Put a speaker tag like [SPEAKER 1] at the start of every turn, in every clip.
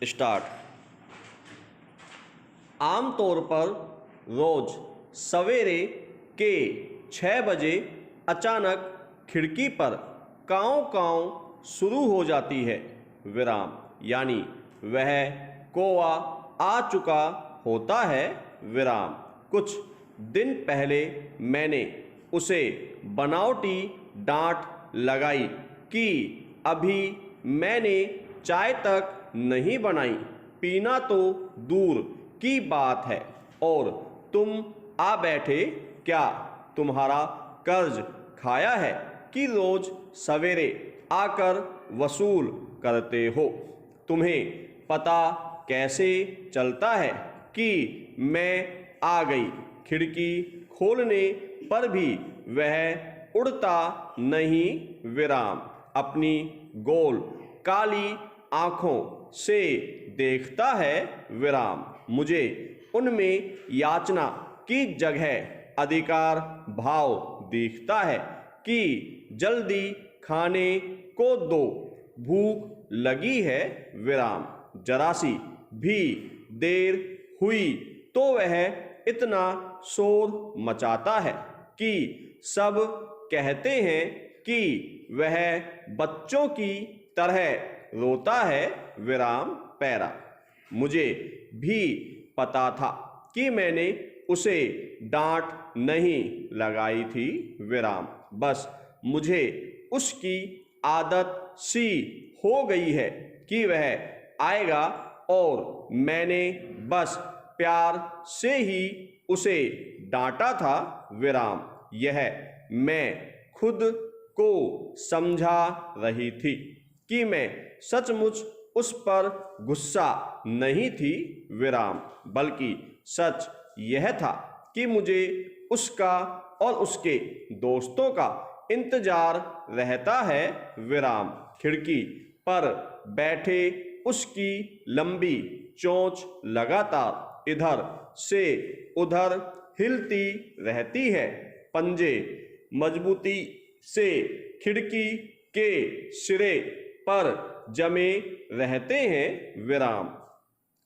[SPEAKER 1] Start. आमतौर पर रोज सवेरे के 6 बजे अचानक खिड़की पर काँव काँव शुरू हो जाती है। विराम यानी वह कौवा आ चुका होता है। विराम। कुछ दिन पहले मैंने उसे बनावटी डांट लगाई कि अभी मैंने चाय तक नहीं बनाई, पीना तो दूर की बात है, और तुम आ बैठे। क्या तुम्हारा कर्ज खाया है कि रोज सवेरे आकर वसूल करते हो? तुम्हें पता कैसे चलता है कि मैं आ गई? खिड़की खोलने पर भी वह उड़ता नहीं। विराम। अपनी गोल काली आंखों से देखता है। विराम। मुझे उनमें याचना की जगह अधिकार भाव दिखता है कि जल्दी खाने को दो, भूख लगी है। विराम। जरा सी भी देर हुई तो वह इतना शोर मचाता है कि सब कहते हैं कि वह बच्चों की तरह रोता है। विराम पैरा। मुझे भी पता था कि मैंने उसे डांट नहीं लगाई थी। विराम। बस मुझे उसकी आदत सी हो गई है कि वह आएगा और मैंने बस प्यार से ही उसे डांटा था। विराम। यह मैं खुद को समझा रही थी कि मैं सचमुच उस पर गुस्सा नहीं थी। विराम। बल्कि सच यह था कि मुझे उसका और उसके दोस्तों का इंतजार रहता है। विराम। खिड़की पर बैठे उसकी लंबी चोंच लगातार इधर से उधर हिलती रहती है। पंजे मजबूती से खिड़की के सिरे पर जमे रहते हैं। विराम।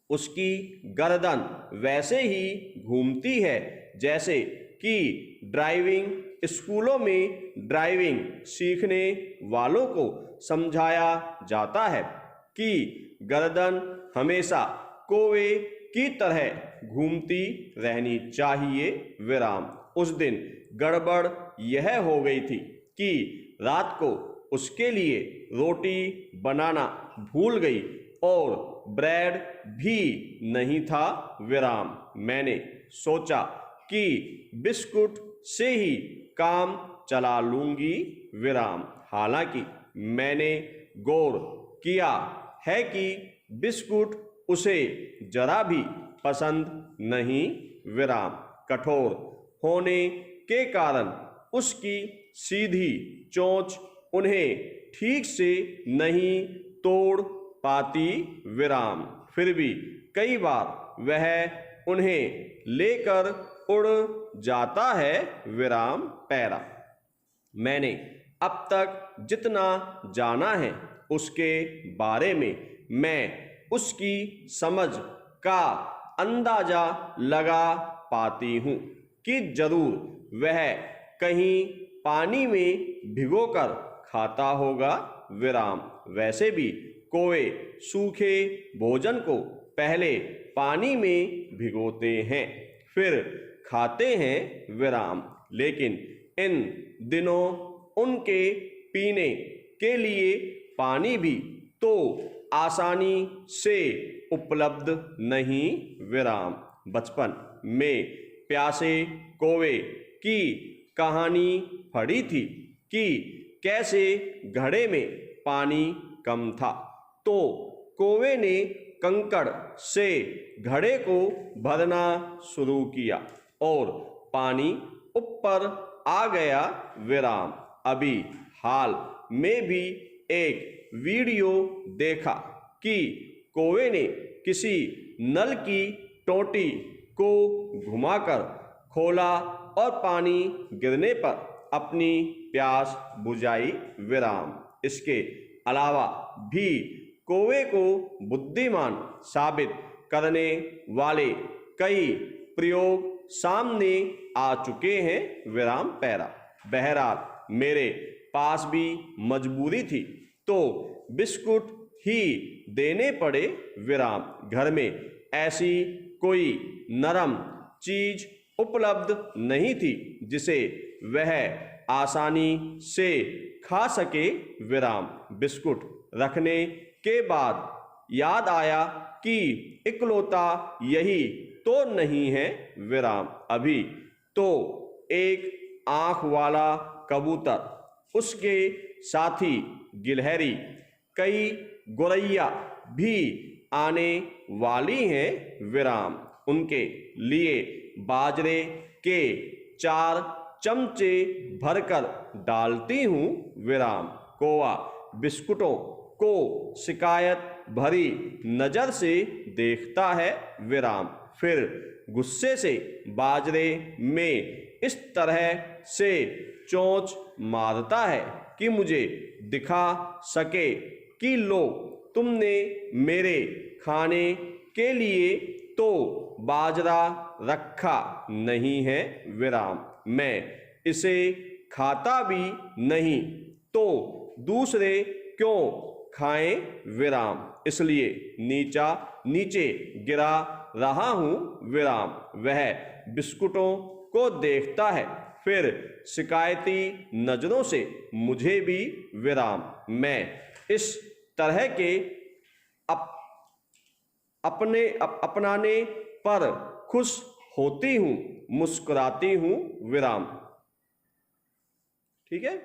[SPEAKER 1] उसकी गर्दन वैसे ही घूमती है जैसे कि ड्राइविंग स्कूलों में ड्राइविंग सीखने वालों को समझाया जाता है कि गर्दन हमेशा कौवे की तरह घूमती रहनी चाहिए। विराम। उस दिन गड़बड़ यह हो गई थी कि रात को उसके लिए रोटी बनाना भूल गई और ब्रेड भी नहीं था। विराम। मैंने सोचा कि बिस्कुट से ही काम चला लूंगी। विराम। हालांकि मैंने गौर किया है कि बिस्कुट उसे जरा भी पसंद नहीं। विराम। कठोर होने के कारण उसकी सीधी चोंच उन्हें ठीक से नहीं तोड़ पाती। विराम। फिर भी कई बार वह उन्हें लेकर उड़ जाता है। विराम पैरा। मैंने अब तक जितना जाना है उसके बारे में मैं उसकी समझ का अंदाजा लगा पाती हूँ कि जरूर वह कहीं पानी में भिगोकर खाता होगा। विराम। वैसे भी कौवे सूखे भोजन को पहले पानी में भिगोते हैं फिर खाते हैं। विराम। लेकिन इन दिनों उनके पीने के लिए पानी भी तो आसानी से उपलब्ध नहीं। विराम। बचपन में प्यासे कौवे की कहानी पढ़ी थी कि कैसे घड़े में पानी कम था तो कौवे ने कंकड़ से घड़े को भरना शुरू किया और पानी ऊपर आ गया। विराम। अभी हाल में भी एक वीडियो देखा कि कौवे ने किसी नल की टोटी को घुमाकर खोला और पानी गिरने पर अपनी प्यास बुझाई। विराम। इसके अलावा भी कौवे को बुद्धिमान साबित करने वाले कई प्रयोग सामने आ चुके हैं, विराम पैरा। बहरहाल मेरे पास भी मजबूरी थी तो बिस्कुट ही देने पड़े, विराम। घर में ऐसी कोई नरम चीज उपलब्ध नहीं थी जिसे वह आसानी से खा सके, विराम। बिस्कुट रखने के बाद याद आया कि इकलौता यही तो नहीं है, विराम। अभी तो एक आंख वाला कबूतर, उसके साथी गिलहरी, कई गोरैया भी आने वाली हैं, विराम। उनके लिए बाजरे के 4 चमचे भरकर डालती हूँ, विराम। कौवा बिस्कुटों को शिकायत भरी नजर से देखता है, विराम। फिर गुस्से से बाजरे में इस तरह से चोंच मारता है कि मुझे दिखा सके कि लो, तुमने मेरे खाने के लिए तो बाजरा रखा नहीं है, विराम। मैं इसे खाता भी नहीं तो दूसरे क्यों खाएं, विराम। इसलिए नीचे गिरा रहा हूं, विराम। वह बिस्कुटों को देखता है, फिर शिकायती नजरों से मुझे भी, विराम। मैं इस तरह के अपनाने पर खुश होती हूं, मुस्कुराती हूं, विराम। ठीक है।